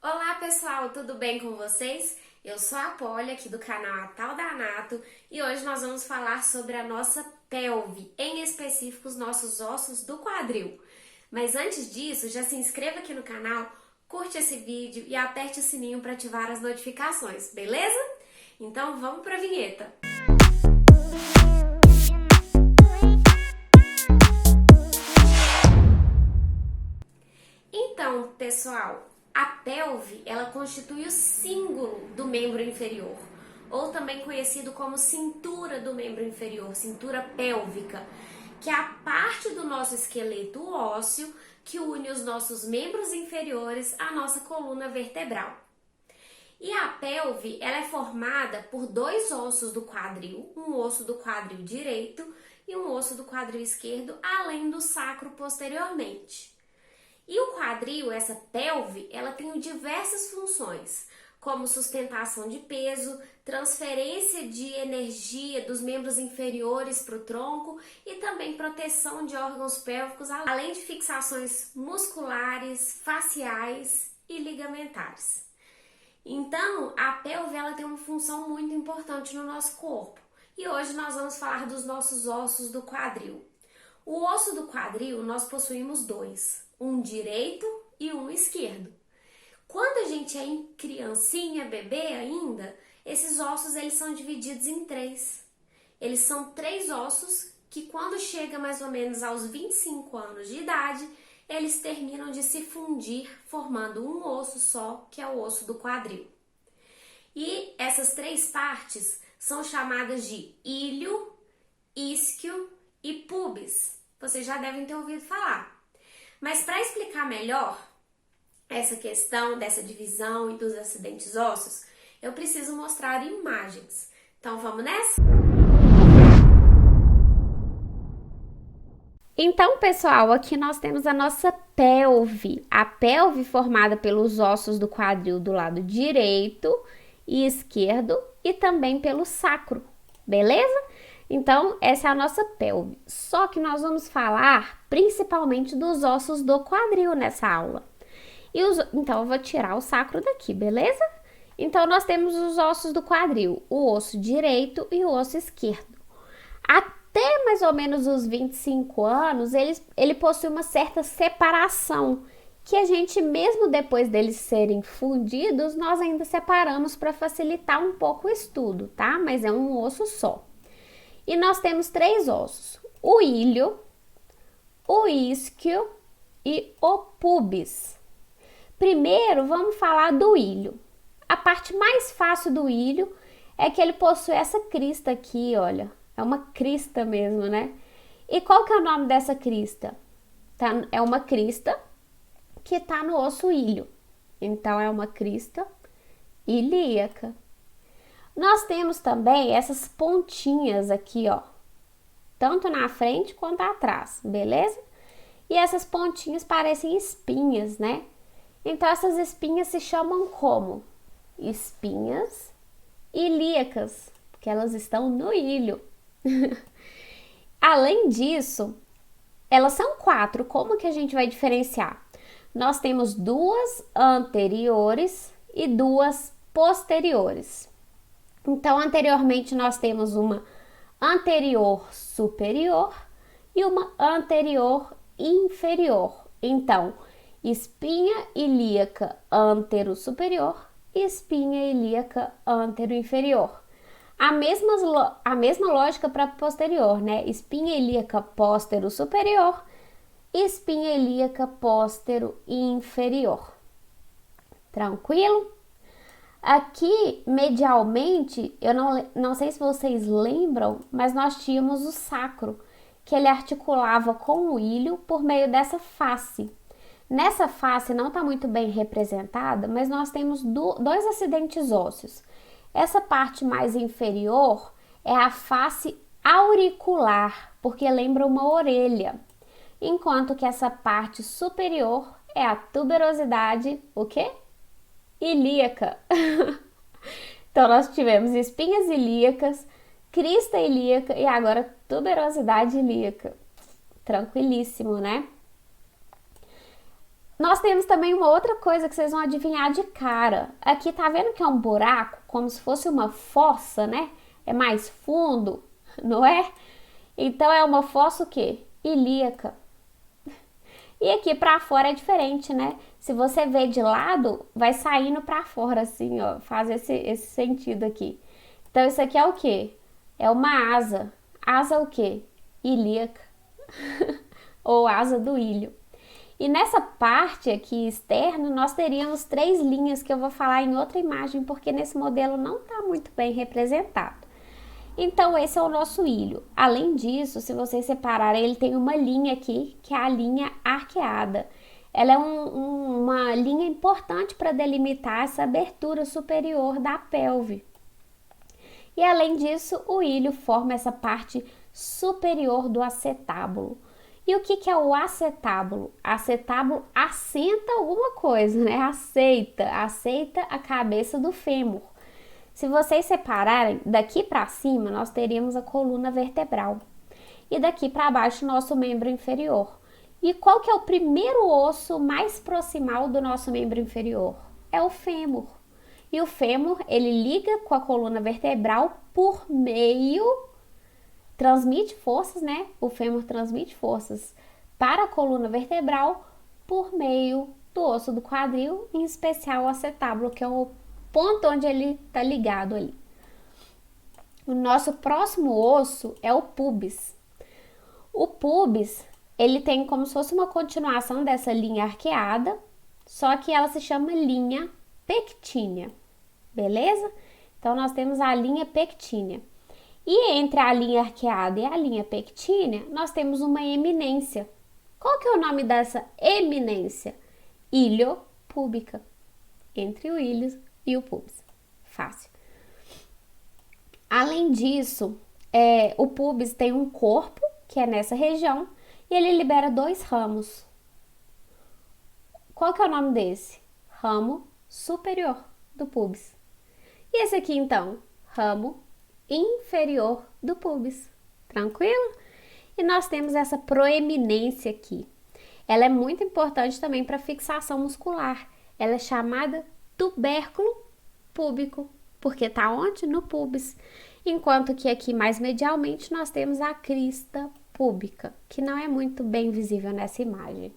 Olá pessoal, tudo bem com vocês? Eu sou a Polly aqui do canal A Tal da Anato e hoje nós vamos falar sobre a nossa pelve, em específico os nossos ossos do quadril. Mas antes disso, já se inscreva aqui no canal, curte esse vídeo e aperte o sininho para ativar as notificações, beleza? Então vamos para a vinheta! Então, pessoal, a pelve, ela constitui o símbolo do membro inferior, ou também conhecido como cintura do membro inferior, cintura pélvica, que é a parte do nosso esqueleto ósseo que une os nossos membros inferiores à nossa coluna vertebral. E a pelve, ela é formada por dois ossos do quadril, um osso do quadril direito e um osso do quadril esquerdo, além do sacro posteriormente. E o quadril, essa pelve, ela tem diversas funções, como sustentação de peso, transferência de energia dos membros inferiores para o tronco e também proteção de órgãos pélvicos, além de fixações musculares, faciais e ligamentares. Então, a pelve ela tem uma função muito importante no nosso corpo. E hoje nós vamos falar dos nossos ossos do quadril. O osso do quadril nós possuímos dois, um direito e um esquerdo. Quando a gente é criancinha, bebê ainda, esses ossos eles são divididos em três. Eles são três ossos que quando chega mais ou menos aos 25 anos de idade, eles terminam de se fundir, formando um osso só, que é o osso do quadril. E essas três partes são chamadas de ilho, isquio e pubis. Vocês já devem ter ouvido falar. Mas para explicar melhor essa questão dessa divisão e dos acidentes ósseos, eu preciso mostrar imagens. Então vamos nessa? Então, pessoal, aqui nós temos a nossa pelve. A pelve formada pelos ossos do quadril do lado direito e esquerdo e também pelo sacro, beleza? Então, essa é a nossa pelve. Só que nós vamos falar principalmente dos ossos do quadril nessa aula. Então, eu vou tirar o sacro daqui, beleza? Então, nós temos os ossos do quadril, o osso direito e o osso esquerdo. Até mais ou menos os 25 anos, ele possui uma certa separação, que a gente, mesmo depois deles serem fundidos, nós ainda separamos para facilitar um pouco o estudo, tá? Mas é um osso só. E nós temos três ossos, o ilho, o isquio e o pubis. Primeiro, vamos falar do ilho. A parte mais fácil do ilho é que ele possui essa crista aqui, olha. É uma crista mesmo, né? E qual que é o nome dessa crista? É uma crista que está no osso ilho. Então, é uma crista ilíaca. Nós temos também essas pontinhas aqui, ó. Tanto na frente quanto atrás, beleza? E essas pontinhas parecem espinhas, né? Então, essas espinhas se chamam como? Espinhas ilíacas, porque elas estão no ilho. Além disso, elas são quatro. Como que a gente vai diferenciar? Nós temos duas anteriores e duas posteriores. Então, anteriormente nós temos uma anterior superior e uma anterior inferior. Então, espinha ilíaca antero-superior e espinha ilíaca antero-inferior. A mesma lógica para posterior, né? Espinha ilíaca póstero-superior e espinha ilíaca póstero-inferior. Tranquilo? Aqui, medialmente, eu não sei se vocês lembram, mas nós tínhamos o sacro, que ele articulava com o ilho por meio dessa face. Nessa face não está muito bem representada, mas nós temos dois acidentes ósseos. Essa parte mais inferior é a face auricular, porque lembra uma orelha, enquanto que essa parte superior é a tuberosidade, o quê? Ilíaca. Então, nós tivemos espinhas ilíacas, crista ilíaca e agora tuberosidade ilíaca. Tranquilíssimo, né? Nós temos também uma outra coisa que vocês vão adivinhar de cara. Aqui tá vendo que é um buraco, como se fosse uma fossa, né? É mais fundo, não é? Então é uma fossa o quê? Ilíaca. E aqui pra fora é diferente, né? Se você vê de lado, vai saindo pra fora assim, ó, faz esse sentido aqui. Então isso aqui é o quê? É uma asa. Asa o quê? Ilíaca. Ou asa do ilho. E nessa parte aqui externa, nós teríamos 3 linhas que eu vou falar em outra imagem, porque nesse modelo não está muito bem representado. Então, esse é o nosso ilho. Além disso, se vocês separarem, ele tem uma linha aqui, que é a linha arqueada. Ela é uma linha importante para delimitar essa abertura superior da pelve. E além disso, o ilho forma essa parte superior do acetábulo. E o que é o acetábulo? Acetábulo assenta alguma coisa, né? Aceita a cabeça do fêmur. Se vocês separarem, daqui para cima nós teríamos a coluna vertebral e daqui para baixo o nosso membro inferior. E qual que é o primeiro osso mais proximal do nosso membro inferior? É o fêmur. E o fêmur, ele liga com a coluna vertebral por meio, transmite forças, né? O fêmur transmite forças para a coluna vertebral por meio do osso do quadril, em especial o acetábulo, que é o ponto onde ele está ligado ali. O nosso próximo osso é o pubis. O pubis, ele tem como se fosse uma continuação dessa linha arqueada, só que ela se chama linha pectínea, beleza? Então, nós temos a linha pectínea. E entre a linha arqueada e a linha pectínea, nós temos uma eminência. Qual que é o nome dessa eminência? Ilho-púbica. Entre o ilho e o pubis. Fácil. Além disso, o pubis tem um corpo, que é nessa região, e ele libera 2 ramos. Qual que é o nome desse? Ramo superior do pubis. E esse aqui, então? Ramo inferior do pubis. Tranquilo? E nós temos essa proeminência aqui. Ela é muito importante também para fixação muscular. Ela é chamada tubérculo púbico, porque está onde? No pubis. Enquanto que aqui mais medialmente nós temos a crista púbica, que não é muito bem visível nessa imagem.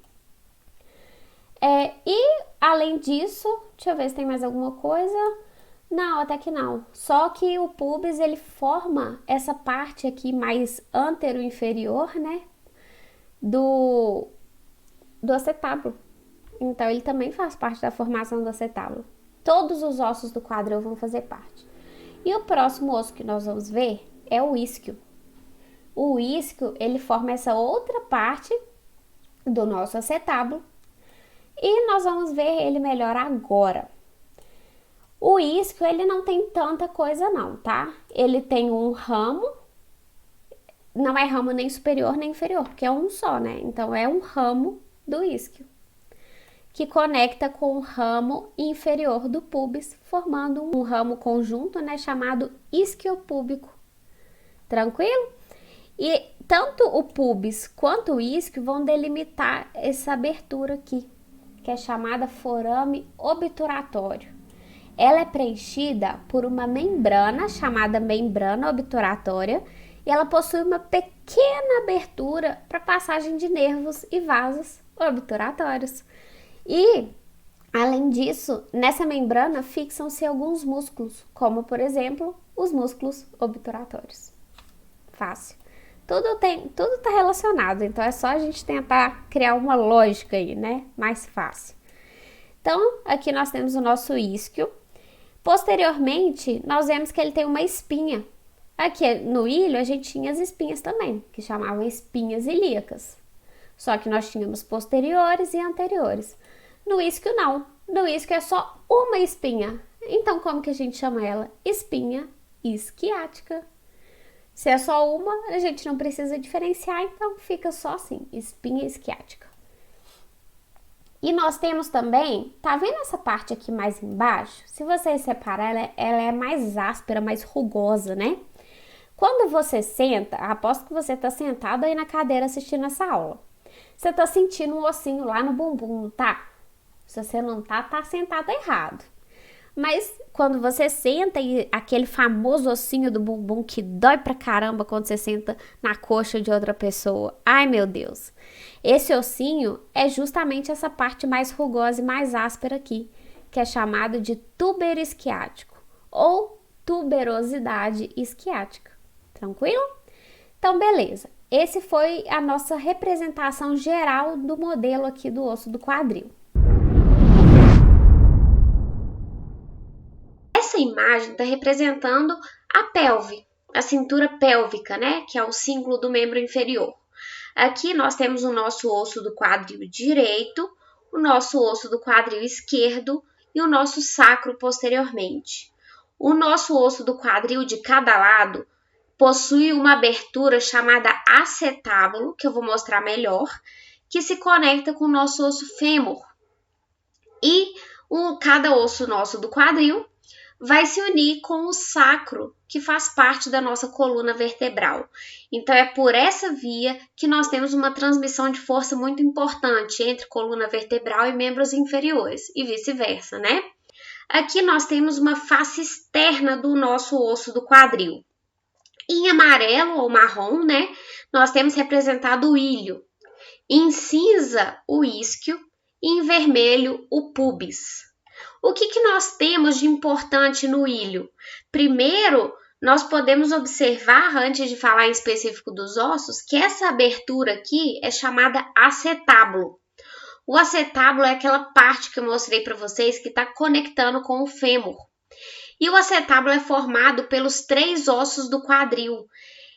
E além disso, deixa eu ver se tem mais alguma coisa. Não, até que não. Só que o pubis, ele forma essa parte aqui mais antero-inferior, né? Do acetábulo. Então, ele também faz parte da formação do acetábulo. Todos os ossos do quadril vão fazer parte. E o próximo osso que nós vamos ver é o isquio. O isquio, ele forma essa outra parte do nosso acetábulo. E nós vamos ver ele melhor agora. O isquio, ele não tem tanta coisa não, tá? Ele tem um ramo, não é ramo nem superior nem inferior, porque é um só, né? Então, é um ramo do isquio, que conecta com o ramo inferior do pubis, formando um ramo conjunto, né? Chamado isquiopúbico. Tranquilo? E tanto o pubis quanto o isquio vão delimitar essa abertura aqui, que é chamada forame obturatório. Ela é preenchida por uma membrana chamada membrana obturatória e ela possui uma pequena abertura para passagem de nervos e vasos obturatórios. E, além disso, nessa membrana fixam-se alguns músculos, como, por exemplo, os músculos obturatórios. Fácil. Tudo tá relacionado, então é só a gente tentar criar uma lógica aí, né? Mais fácil. Então, aqui nós temos o nosso isquio. Posteriormente, nós vemos que ele tem uma espinha. Aqui no ilho, a gente tinha as espinhas também, que chamavam espinhas ilíacas. Só que nós tínhamos posteriores e anteriores. No isquio, não. No isquio é só uma espinha. Então, como que a gente chama ela? Espinha isquiática. Se é só uma, a gente não precisa diferenciar, então fica só assim, espinha isquiática. E nós temos também, tá vendo essa parte aqui mais embaixo? Se vocês separar, ela é mais áspera, mais rugosa, né? Quando você senta, aposto que você tá sentado aí na cadeira assistindo essa aula. Você tá sentindo um ossinho lá no bumbum, tá? Se você não tá sentado errado. Mas quando você senta e aquele famoso ossinho do bumbum que dói pra caramba quando você senta na coxa de outra pessoa. Ai, meu Deus. Esse ossinho é justamente essa parte mais rugosa e mais áspera aqui, que é chamado de túber isquiático ou tuberosidade isquiática. Tranquilo? Então, beleza. Esse foi a nossa representação geral do modelo aqui do osso do quadril. Essa imagem está representando a pelve, a cintura pélvica, né? Que é o símbolo do membro inferior. Aqui nós temos o nosso osso do quadril direito, o nosso osso do quadril esquerdo e o nosso sacro posteriormente. O nosso osso do quadril de cada lado possui uma abertura chamada acetábulo, que eu vou mostrar melhor, que se conecta com o nosso osso fêmur. E cada osso nosso do quadril vai se unir com o sacro, que faz parte da nossa coluna vertebral. Então, é por essa via que nós temos uma transmissão de força muito importante entre coluna vertebral e membros inferiores, e vice-versa, né? Aqui nós temos uma face externa do nosso osso do quadril. Em amarelo ou marrom, né, nós temos representado o ilho. Em cinza, o isquio, e em vermelho, o pubis. O que nós temos de importante no ilho? Primeiro, nós podemos observar, antes de falar em específico dos ossos, que essa abertura aqui é chamada acetábulo. O acetábulo é aquela parte que eu mostrei para vocês que está conectando com o fêmur. E o acetábulo é formado pelos 3 ossos do quadril.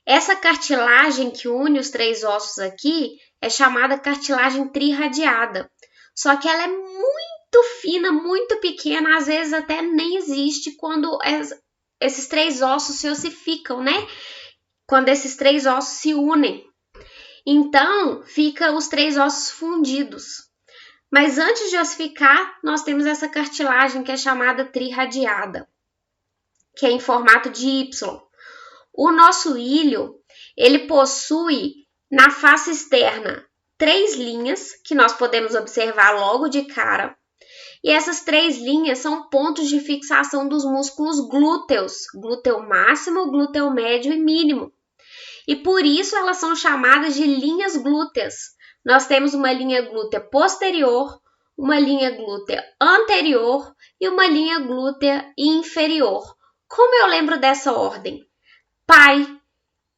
Essa cartilagem que une os 3 ossos aqui é chamada cartilagem trirradiada. Só que ela é muito fina, muito pequena, às vezes até nem existe quando esses 3 ossos se ossificam, né? Quando esses 3 ossos se unem. Então, fica os 3 ossos fundidos. Mas antes de ossificar, nós temos essa cartilagem que é chamada trirradiada, que é em formato de Y. O nosso ilho, ele possui na face externa 3 linhas, que nós podemos observar logo de cara. E essas 3 linhas são pontos de fixação dos músculos glúteos, glúteo máximo, glúteo médio e mínimo. E por isso elas são chamadas de linhas glúteas. Nós temos uma linha glútea posterior, uma linha glútea anterior e uma linha glútea inferior. Como eu lembro dessa ordem? Pai,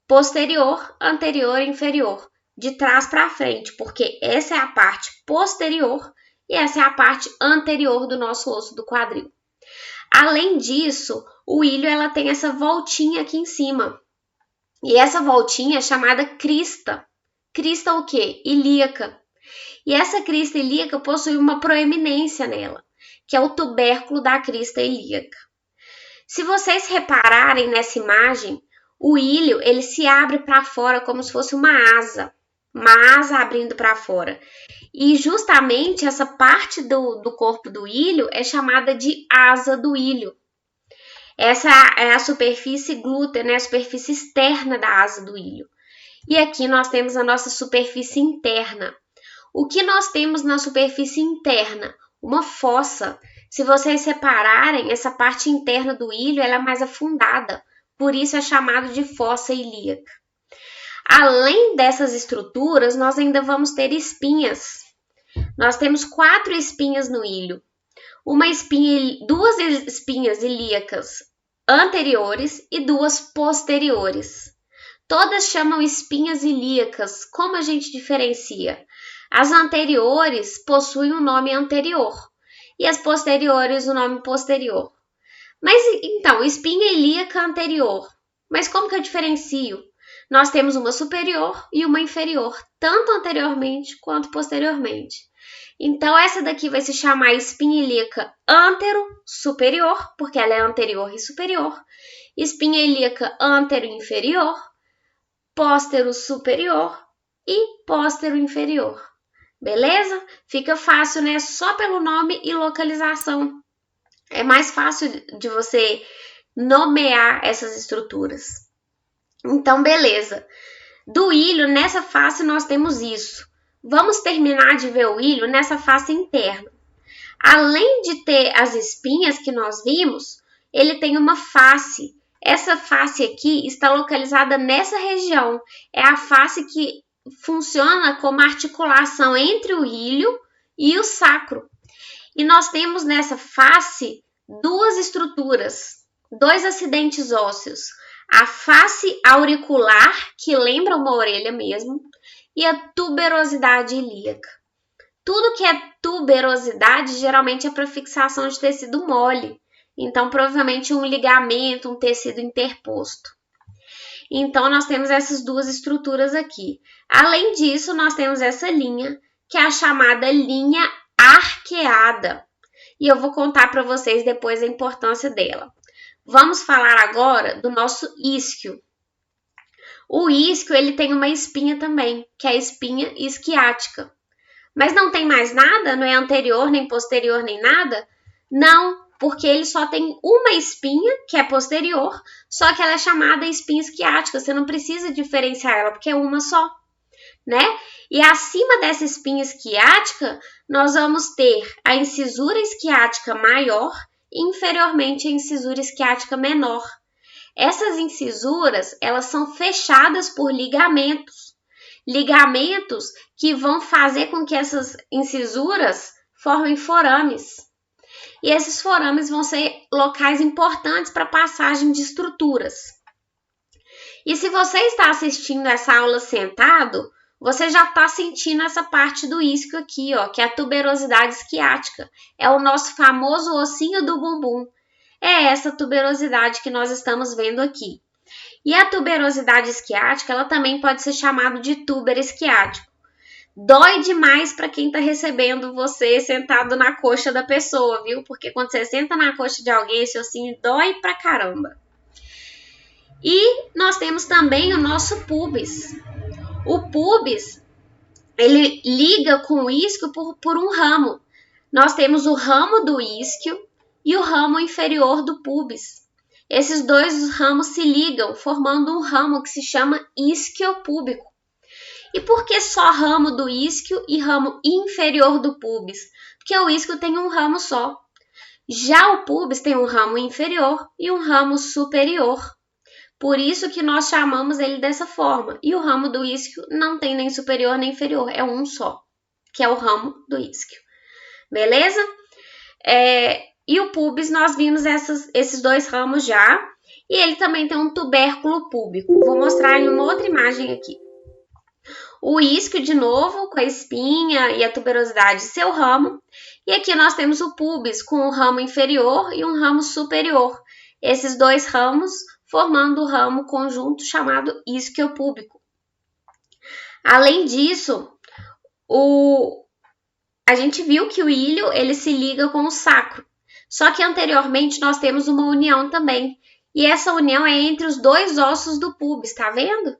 posterior, anterior e inferior. De trás para frente, porque essa é a parte posterior e essa é a parte anterior do nosso osso do quadril. Além disso, o ilho ela tem essa voltinha aqui em cima. E essa voltinha é chamada crista. Crista o quê? Ilíaca. E essa crista ilíaca possui uma proeminência nela, que é o tubérculo da crista ilíaca. Se vocês repararem nessa imagem, o ilho ele se abre para fora como se fosse uma asa abrindo para fora. E justamente essa parte do corpo do ilho é chamada de asa do ilho. Essa é a superfície glútea, né? A superfície externa da asa do ilho. E aqui nós temos a nossa superfície interna. O que nós temos na superfície interna? Uma fossa. Se vocês separarem, essa parte interna do ilho ela é mais afundada. Por isso é chamado de fossa ilíaca. Além dessas estruturas, nós ainda vamos ter espinhas. Nós temos 4 espinhas no ilho. Duas espinhas ilíacas anteriores e 2 posteriores. Todas chamam espinhas ilíacas. Como a gente diferencia? As anteriores possuem um nome anterior e as posteriores o nome posterior. Mas então, espinha ilíaca anterior. Mas como que eu diferencio? Nós temos uma superior e uma inferior, tanto anteriormente quanto posteriormente. Então, essa daqui vai se chamar espinha ilíaca antero-superior, porque ela é anterior e superior. Espinha ilíaca antero-inferior, póstero-superior e póstero-inferior. Beleza? Fica fácil, né? Só pelo nome e localização. É mais fácil de você nomear essas estruturas. Então, beleza. Do ilho, nessa face, nós temos isso. Vamos terminar de ver o ilho nessa face interna. Além de ter as espinhas que nós vimos, ele tem uma face. Essa face aqui está localizada nessa região. É a face que funciona como articulação entre o ilho e o sacro. E nós temos nessa face duas estruturas, dois acidentes ósseos. A face auricular, que lembra uma orelha mesmo, e a tuberosidade ilíaca. Tudo que é tuberosidade geralmente é para fixação de tecido mole. Então, provavelmente um ligamento, um tecido interposto. Então, nós temos essas duas estruturas aqui. Além disso, nós temos essa linha, que é a chamada linha arqueada. E eu vou contar para vocês depois a importância dela. Vamos falar agora do nosso isquio. O isquio, ele tem uma espinha também, que é a espinha isquiática. Mas não tem mais nada? Não é anterior, nem posterior, nem nada? Não, porque ele só tem uma espinha, que é posterior, só que ela é chamada espinha isquiática. Você não precisa diferenciar ela, porque é uma só, né? E acima dessa espinha isquiática, nós vamos ter a incisura isquiática maior e inferiormente a incisura isquiática menor. Essas incisuras, elas são fechadas por ligamentos. Ligamentos que vão fazer com que essas incisuras formem forames. E esses forames vão ser locais importantes para a passagem de estruturas. E se você está assistindo essa aula sentado, você já está sentindo essa parte do isquio aqui, ó, que é a tuberosidade isquiática. É o nosso famoso ossinho do bumbum. É essa tuberosidade que nós estamos vendo aqui. E a tuberosidade isquiática, ela também pode ser chamada de túber isquiático. Dói demais para quem está recebendo você sentado na coxa da pessoa, viu? Porque quando você senta na coxa de alguém, esse ossinho dói pra caramba. E nós temos também o nosso pubis. O pubis, ele liga com o isquio por um ramo. Nós temos o ramo do isquio e o ramo inferior do pubis. Esses dois ramos se ligam, formando um ramo que se chama isquiopúbico. E por que só ramo do isquio e ramo inferior do pubis? Porque o isquio tem um ramo só. Já o pubis tem um ramo inferior e um ramo superior. Por isso que nós chamamos ele dessa forma. E o ramo do isquio não tem nem superior nem inferior, é um só, que é o ramo do isquio. Beleza? E o pubis, nós vimos esses dois ramos já. E ele também tem um tubérculo púbico. Vou mostrar em uma outra imagem aqui. O isquio, de novo, com a espinha e a tuberosidade, seu ramo. E aqui nós temos o pubis com um ramo inferior e um ramo superior. Esses dois ramos formando o ramo conjunto chamado isquiopúbico. Além disso, a gente viu que o ilho ele se liga com o sacro. Só que anteriormente nós temos uma união também. E essa união é entre os dois ossos do pubis, tá vendo?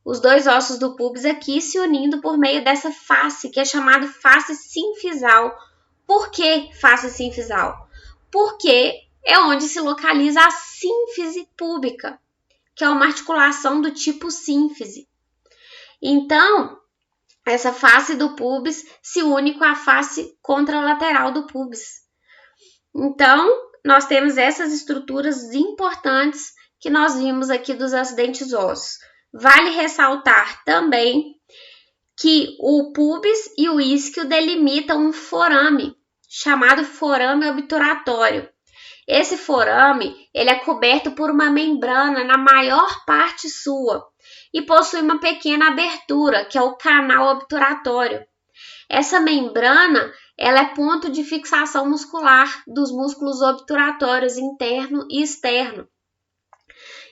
Os dois ossos do pubis aqui se unindo por meio dessa face, que é chamada face sinfisal. Por que face sinfisal? Porque é onde se localiza a sínfise púbica, que é uma articulação do tipo sínfise. Então, essa face do pubis se une com a face contralateral do pubis. Então, nós temos essas estruturas importantes que nós vimos aqui dos acidentes ósseos. Vale ressaltar também que o pubis e o isquio delimitam um forame, chamado forame obturatório. Esse forame ele é coberto por uma membrana na maior parte sua e possui uma pequena abertura, que é o canal obturatório. Essa membrana ela é ponto de fixação muscular dos músculos obturatórios interno e externo.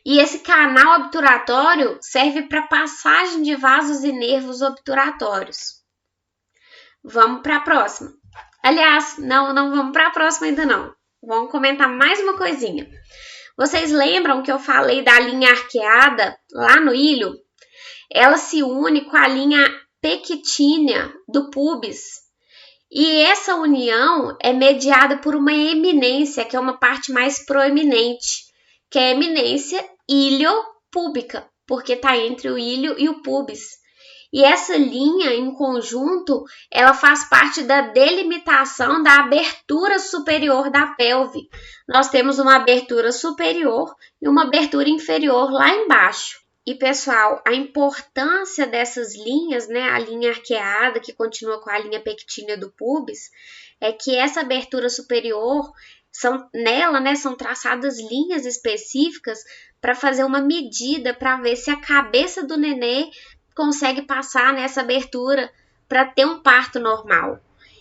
E esse canal obturatório serve para passagem de vasos e nervos obturatórios. Vamos para a próxima. Aliás, não vamos para a próxima ainda não. Vamos comentar mais uma coisinha. Vocês lembram que eu falei da linha arqueada lá no ilho? Ela se une com a linha pectínea do pubis. E essa união é mediada por uma eminência, que é uma parte mais proeminente, que é a eminência iliopúbica, porque está entre o ilho e o pubis. E essa linha, em conjunto, ela faz parte da delimitação da abertura superior da pelve. Nós temos uma abertura superior e uma abertura inferior lá embaixo. E, pessoal, a importância dessas linhas, né, a linha arqueada, que continua com a linha pectínea do pubis, é que essa abertura superior, nela, né, são traçadas linhas específicas para fazer uma medida, para ver se a cabeça do nenê consegue passar nessa abertura para ter um parto normal.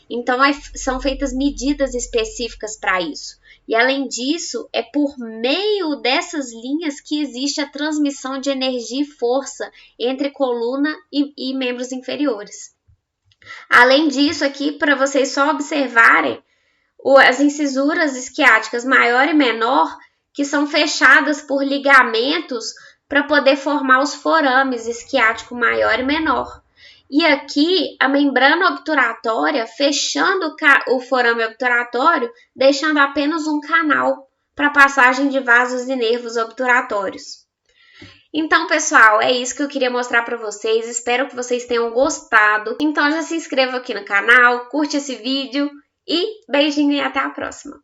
Então, são feitas medidas específicas para isso. E, além disso, é por meio dessas linhas que existe a transmissão de energia e força entre coluna e membros inferiores. Além disso, aqui, para vocês só observarem, as incisuras isquiáticas maior e menor, que são fechadas por ligamentos para poder formar os forames isquiático maior e menor. E aqui a membrana obturatória fechando o forame obturatório, deixando apenas um canal para passagem de vasos e nervos obturatórios. Então, pessoal, é isso que eu queria mostrar para vocês. Espero que vocês tenham gostado. Então, já se inscreva aqui no canal, curte esse vídeo e beijinho e até a próxima.